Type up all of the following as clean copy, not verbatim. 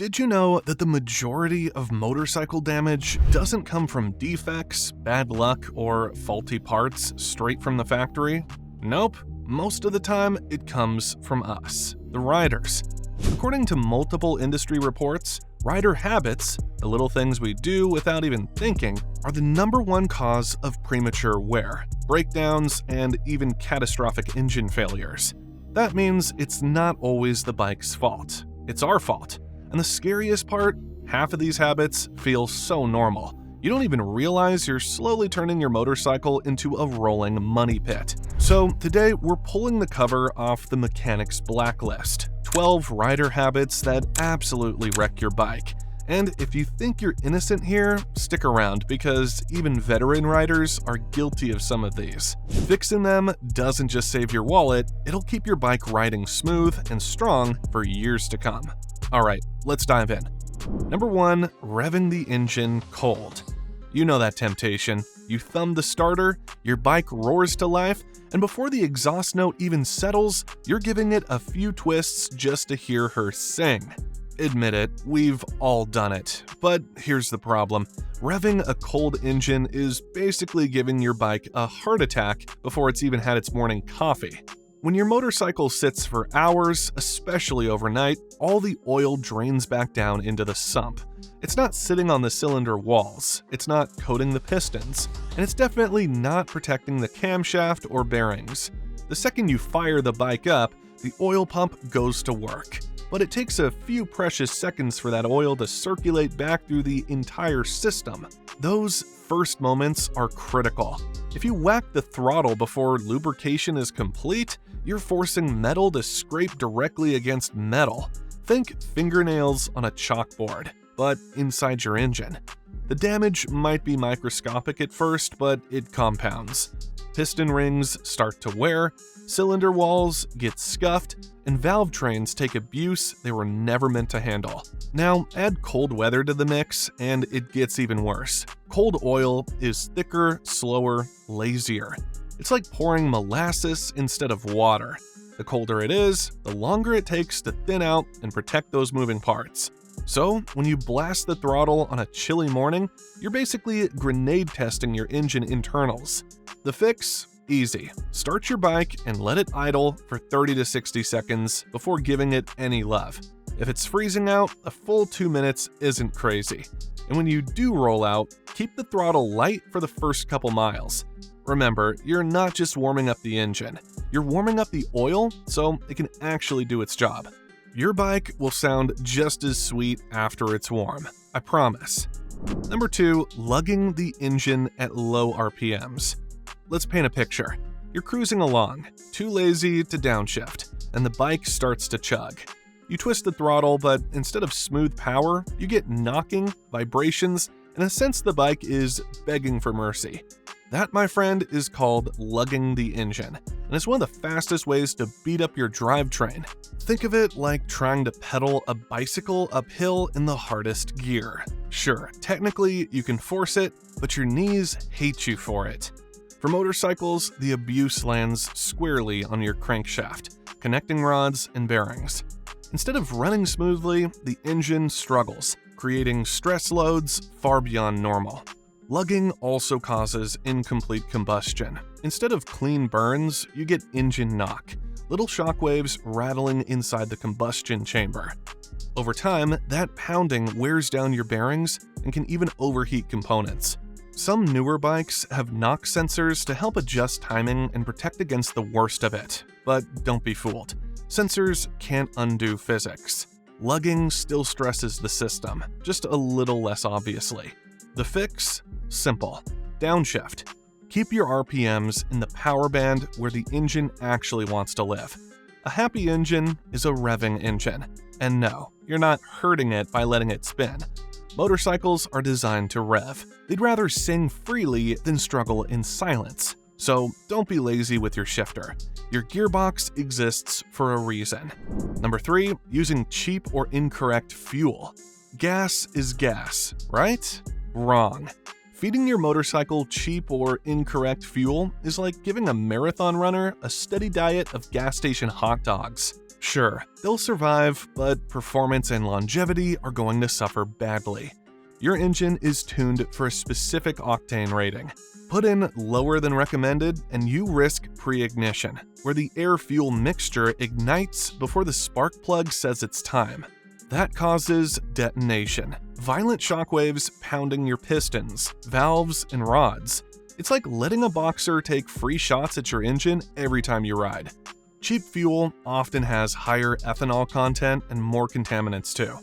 Did you know that the majority of motorcycle damage doesn't come from defects, bad luck, or faulty parts straight from the factory? Nope, most of the time it comes from us, the riders. According to multiple industry reports, rider habits, the little things we do without even thinking, are the #1 cause of premature wear, breakdowns, and even catastrophic engine failures. That means it's not always the bike's fault, it's our fault. And the scariest part, half of these habits feel so normal. You don't even realize you're slowly turning your motorcycle into a rolling money pit. So today we're pulling the cover off the mechanic's blacklist. 12 rider habits that absolutely wreck your bike. And if you think you're innocent here, stick around because even veteran riders are guilty of some of these. Fixing them doesn't just save your wallet, it'll keep your bike riding smooth and strong for years to come. Alright, let's dive in. Number 1, revving the engine cold. You know that temptation. You thumb the starter, your bike roars to life, and before the exhaust note even settles, you're giving it a few twists just to hear her sing. Admit it, we've all done it. But here's the problem. Revving a cold engine is basically giving your bike a heart attack before it's even had its morning coffee. When your motorcycle sits for hours, especially overnight, all the oil drains back down into the sump. It's not sitting on the cylinder walls, it's not coating the pistons, and it's definitely not protecting the camshaft or bearings. The second you fire the bike up, the oil pump goes to work. But it takes a few precious seconds for that oil to circulate back through the entire system. Those first moments are critical. If you whack the throttle before lubrication is complete, you're forcing metal to scrape directly against metal. Think fingernails on a chalkboard, but inside your engine. The damage might be microscopic at first, but it compounds. Piston rings start to wear, cylinder walls get scuffed, and valve trains take abuse they were never meant to handle. Now, add cold weather to the mix, and it gets even worse. Cold oil is thicker, slower, lazier. It's like pouring molasses instead of water. The colder it is, the longer it takes to thin out and protect those moving parts. So, when you blast the throttle on a chilly morning, you're basically grenade testing your engine internals. The fix? Easy. Start your bike and let it idle for 30 to 60 seconds before giving it any love. If it's freezing out, a full 2 minutes isn't crazy. And when you do roll out, keep the throttle light for the first couple miles. Remember, you're not just warming up the engine, you're warming up the oil so it can actually do its job. Your bike will sound just as sweet after it's warm, I promise. Number 2, lugging the engine at low RPMs. Let's paint a picture. You're cruising along, too lazy to downshift, and the bike starts to chug. You twist the throttle, but instead of smooth power, you get knocking, vibrations, and a sense the bike is begging for mercy. That, my friend, is called lugging the engine, and it's one of the fastest ways to beat up your drivetrain. Think of it like trying to pedal a bicycle uphill in the hardest gear. Sure, technically you can force it, but your knees hate you for it. For motorcycles, the abuse lands squarely on your crankshaft, connecting rods and bearings. Instead of running smoothly, the engine struggles, creating stress loads far beyond normal. Lugging also causes incomplete combustion. Instead of clean burns, you get engine knock, little shockwaves rattling inside the combustion chamber. Over time, that pounding wears down your bearings and can even overheat components. Some newer bikes have knock sensors to help adjust timing and protect against the worst of it. But don't be fooled. Sensors can't undo physics. Lugging still stresses the system, just a little less obviously. The fix? Simple. Downshift. Keep your RPMs in the power band where the engine actually wants to live. A happy engine is a revving engine. And no, you're not hurting it by letting it spin. Motorcycles are designed to rev. They'd rather sing freely than struggle in silence. So don't be lazy with your shifter. Your gearbox exists for a reason. Number 3, using cheap or incorrect fuel. Gas is gas, right? Wrong. Feeding your motorcycle cheap or incorrect fuel is like giving a marathon runner a steady diet of gas station hot dogs. Sure, they'll survive, but performance and longevity are going to suffer badly. Your engine is tuned for a specific octane rating. Put in lower than recommended, and you risk pre-ignition, where the air-fuel mixture ignites before the spark plug says it's time. That causes detonation, violent shockwaves pounding your pistons, valves, and rods. It's like letting a boxer take free shots at your engine every time you ride. Cheap fuel often has higher ethanol content and more contaminants too.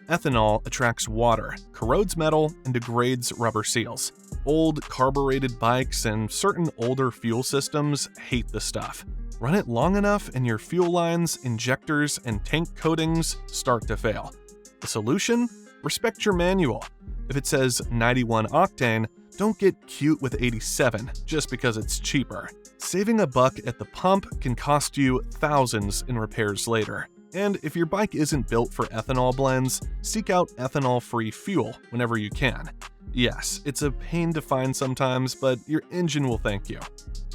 Ethanol attracts water, corrodes metal, and degrades rubber seals. Old carbureted bikes and certain older fuel systems hate the stuff. Run it long enough and your fuel lines, injectors, and tank coatings start to fail. The solution? Respect your manual. If it says 91 octane, don't get cute with 87 just because it's cheaper. Saving a buck at the pump can cost you thousands in repairs later. And if your bike isn't built for ethanol blends, seek out ethanol-free fuel whenever you can. Yes, it's a pain to find sometimes, but your engine will thank you.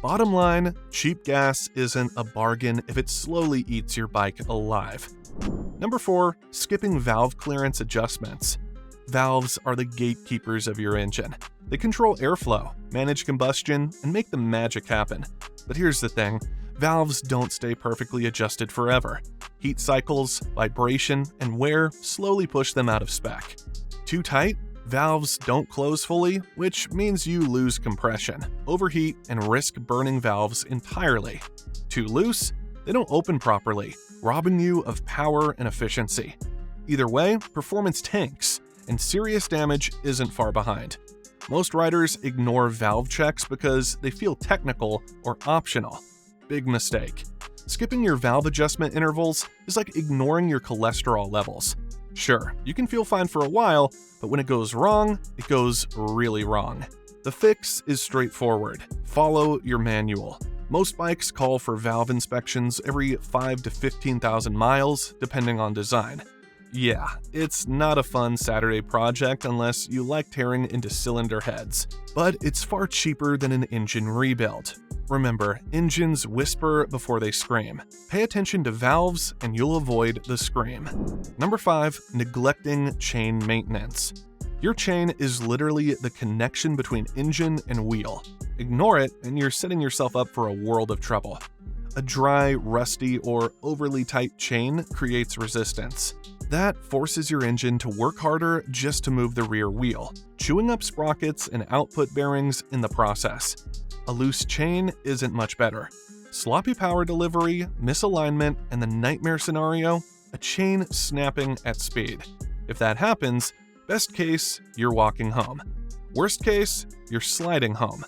Bottom line, cheap gas isn't a bargain if it slowly eats your bike alive. Number 4, skipping valve clearance adjustments. Valves are the gatekeepers of your engine. They control airflow, manage combustion, and make the magic happen. But here's the thing, valves don't stay perfectly adjusted forever. Heat cycles, vibration, and wear slowly push them out of spec. Too tight? Valves don't close fully, which means you lose compression, overheat, and risk burning valves entirely. Too loose? They don't open properly, robbing you of power and efficiency. Either way, performance tanks, and serious damage isn't far behind. Most riders ignore valve checks because they feel technical or optional. Big mistake. Skipping your valve adjustment intervals is like ignoring your cholesterol levels. Sure, you can feel fine for a while, but when it goes wrong, it goes really wrong. The fix is straightforward. Follow your manual. Most bikes call for valve inspections every 5,000 to 15,000 miles, depending on design. Yeah, it's not a fun Saturday project unless you like tearing into cylinder heads, but it's far cheaper than an engine rebuild. Remember, engines whisper before they scream. Pay attention to valves and you'll avoid the scream. Number 5, neglecting chain maintenance. Your chain is literally the connection between engine and wheel. Ignore it and you're setting yourself up for a world of trouble. A dry, rusty, or overly tight chain creates resistance. That forces your engine to work harder just to move the rear wheel, chewing up sprockets and output bearings in the process. A loose chain isn't much better. Sloppy power delivery, misalignment, and the nightmare scenario, a chain snapping at speed. If that happens, best case, you're walking home. Worst case, you're sliding home.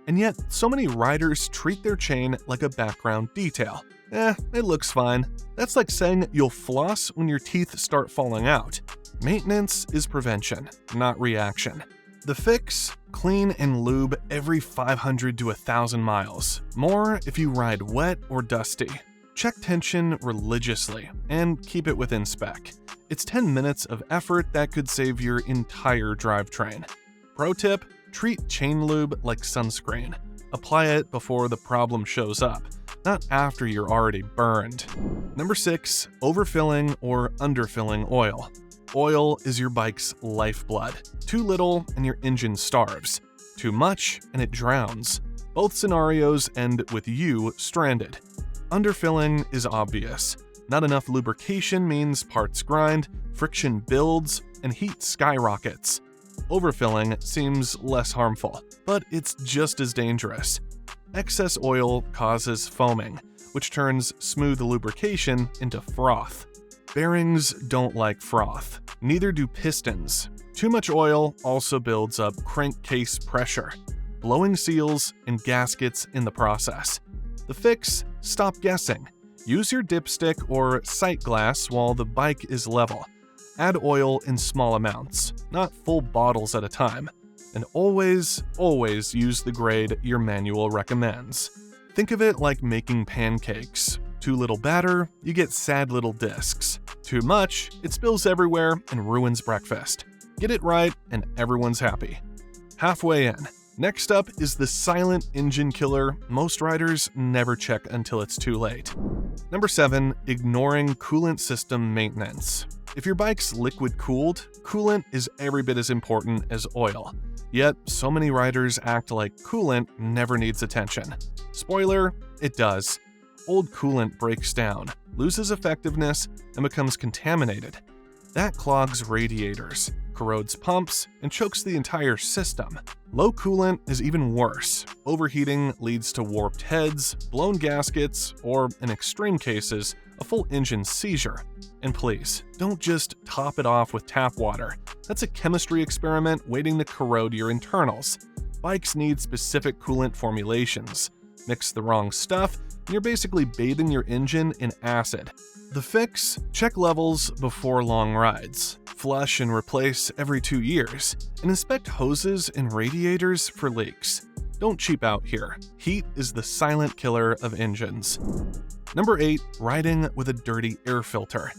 And yet, so many riders treat their chain like a background detail. It looks fine. That's like saying you'll floss when your teeth start falling out. Maintenance is prevention, not reaction. The fix? Clean and lube every 500 to 1,000 miles. More if you ride wet or dusty. Check tension religiously and keep it within spec. It's 10 minutes of effort that could save your entire drivetrain. Pro tip, treat chain lube like sunscreen. Apply it before the problem shows up, not after you're already burned. Number 6, overfilling or underfilling oil. Oil is your bike's lifeblood. Too little and your engine starves. Too much and it drowns. Both scenarios end with you stranded. Underfilling is obvious. Not enough lubrication means parts grind, friction builds, and heat skyrockets. Overfilling seems less harmful, but it's just as dangerous. Excess oil causes foaming, which turns smooth lubrication into froth. Bearings don't like froth, neither do pistons. Too much oil also builds up crankcase pressure, blowing seals and gaskets in the process. The fix? Stop guessing. Use your dipstick or sight glass while the bike is level. Add oil in small amounts, not full bottles at a time. And always use the grade your manual recommends. Think of it like making pancakes. Too little batter, you get sad little discs. Too much, it spills everywhere and ruins breakfast. Get it right and everyone's happy. Halfway in. Next up is the silent engine killer most riders never check until it's too late. Number 7, ignoring coolant system maintenance. If your bike's liquid-cooled, coolant is every bit as important as oil. Yet, so many riders act like coolant never needs attention. Spoiler, it does. Old coolant breaks down, loses effectiveness, and becomes contaminated. That clogs radiators, corrodes pumps, and chokes the entire system. Low coolant is even worse. Overheating leads to warped heads, blown gaskets, or, in extreme cases, a full engine seizure. And please, don't just top it off with tap water. That's a chemistry experiment waiting to corrode your internals. Bikes need specific coolant formulations. Mix the wrong stuff, and you're basically bathing your engine in acid. The fix? Check levels before long rides. Flush and replace every 2 years. And inspect hoses and radiators for leaks. Don't cheap out here. Heat is the silent killer of engines. Number 8, riding with a dirty air filter.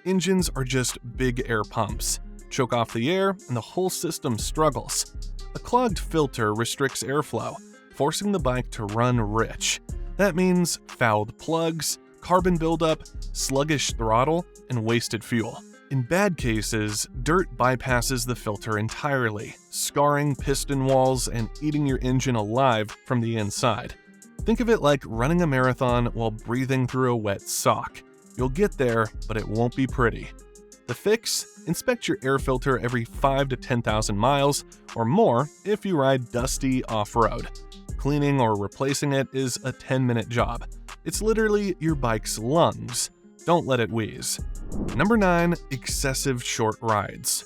Engines are just big air pumps. Choke off the air and the whole system struggles. A clogged filter restricts airflow, forcing the bike to run rich. That means fouled plugs, carbon buildup, sluggish throttle, and wasted fuel. In bad cases, dirt bypasses the filter entirely, scarring piston walls and eating your engine alive from the inside. Think of it like running a marathon while breathing through a wet sock. You'll get there, but it won't be pretty. The fix? Inspect your air filter every 5,000 to 10,000 miles, or more if you ride dusty off-road. Cleaning or replacing it is a 10-minute job. It's literally your bike's lungs. Don't let it wheeze. Number 9, excessive short rides.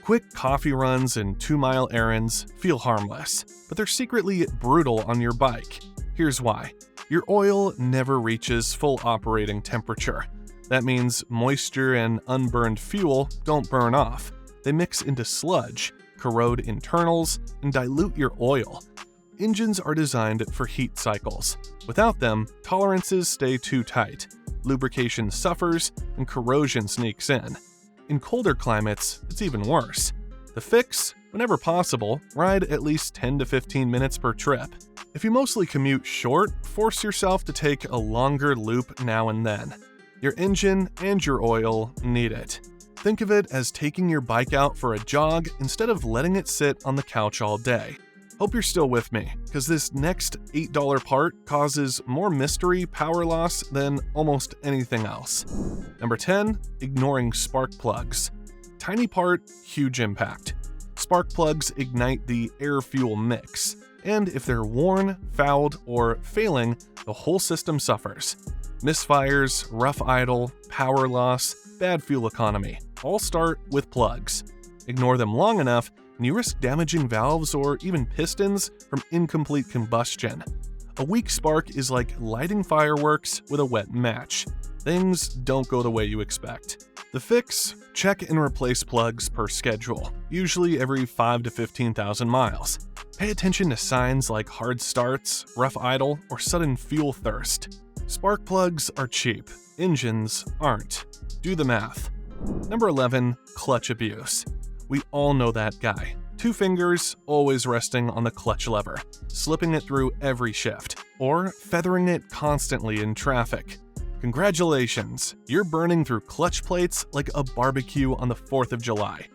Quick coffee runs and 2-mile errands feel harmless, but they're secretly brutal on your bike. Here's why. Your oil never reaches full operating temperature. That means moisture and unburned fuel don't burn off. They mix into sludge, corrode internals, and dilute your oil. Engines are designed for heat cycles. Without them, tolerances stay too tight. Lubrication suffers, and corrosion sneaks in. In colder climates, it's even worse. The fix? Whenever possible, ride at least 10 to 15 minutes per trip. If you mostly commute short, force yourself to take a longer loop now and then. Your engine and your oil need it. Think of it as taking your bike out for a jog instead of letting it sit on the couch all day. Hope you're still with me, because this next $8 part causes more mystery power loss than almost anything else. Number 10, ignoring spark plugs. Tiny part, huge impact. Spark plugs ignite the air-fuel mix, and if they're worn, fouled, or failing, the whole system suffers. Misfires, rough idle, power loss, bad fuel economy all start with plugs. Ignore them long enough, and you risk damaging valves or even pistons from incomplete combustion. A weak spark is like lighting fireworks with a wet match. Things don't go the way you expect. The fix? Check and replace plugs per schedule, usually every 5,000 to 15,000 miles. Pay attention to signs like hard starts, rough idle, or sudden fuel thirst. Spark plugs are cheap, engines aren't. Do the math. Number 11, clutch abuse. We all know that guy. 2 fingers, always resting on the clutch lever, slipping it through every shift, or feathering it constantly in traffic. Congratulations, you're burning through clutch plates like a barbecue on the 4th of July.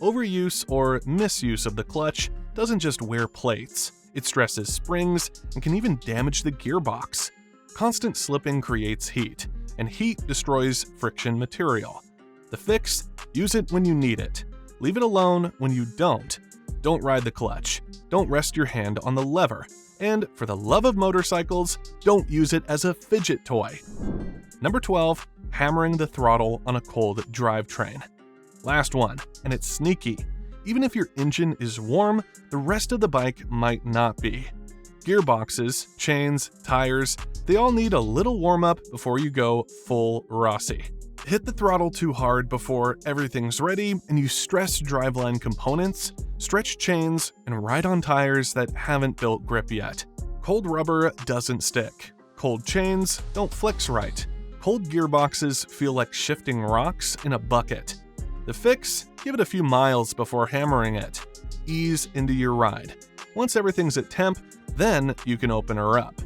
Overuse or misuse of the clutch doesn't just wear plates, it stresses springs and can even damage the gearbox. Constant slipping creates heat, and heat destroys friction material. The fix? Use it when you need it. Leave it alone when you don't. Don't ride the clutch. Don't rest your hand on the lever. And for the love of motorcycles, don't use it as a fidget toy. Number 12, hammering the throttle on a cold drivetrain. Last one, and it's sneaky. Even if your engine is warm, the rest of the bike might not be. Gearboxes, chains, tires, they all need a little warm-up before you go full Rossi. Hit the throttle too hard before everything's ready and you stress driveline components, stretch chains, and ride on tires that haven't built grip yet. Cold rubber doesn't stick. Cold chains don't flex right. Cold gearboxes feel like shifting rocks in a bucket. The fix? Give it a few miles before hammering it. Ease into your ride. Once everything's at temp, then you can open her up.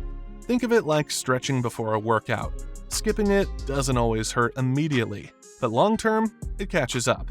Think of it like stretching before a workout. Skipping it doesn't always hurt immediately, but long term, it catches up.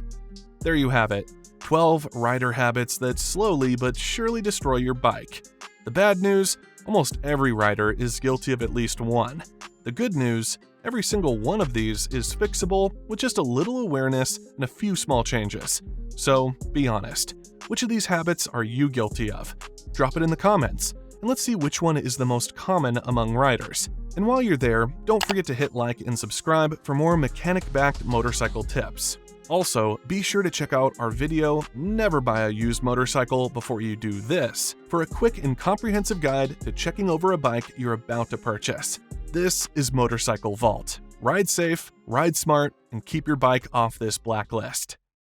There you have it, 12 rider habits that slowly but surely destroy your bike. The bad news, almost every rider is guilty of at least one. The good news, every single one of these is fixable with just a little awareness and a few small changes. So be honest, which of these habits are you guilty of? Drop it in the comments, and let's see which one is the most common among riders. And while you're there, don't forget to hit like and subscribe for more mechanic-backed motorcycle tips. Also, be sure to check out our video, Never Buy a Used Motorcycle Before You Do This, for a quick and comprehensive guide to checking over a bike you're about to purchase. This is Motorcycle Vault. Ride safe, ride smart, and keep your bike off this blacklist.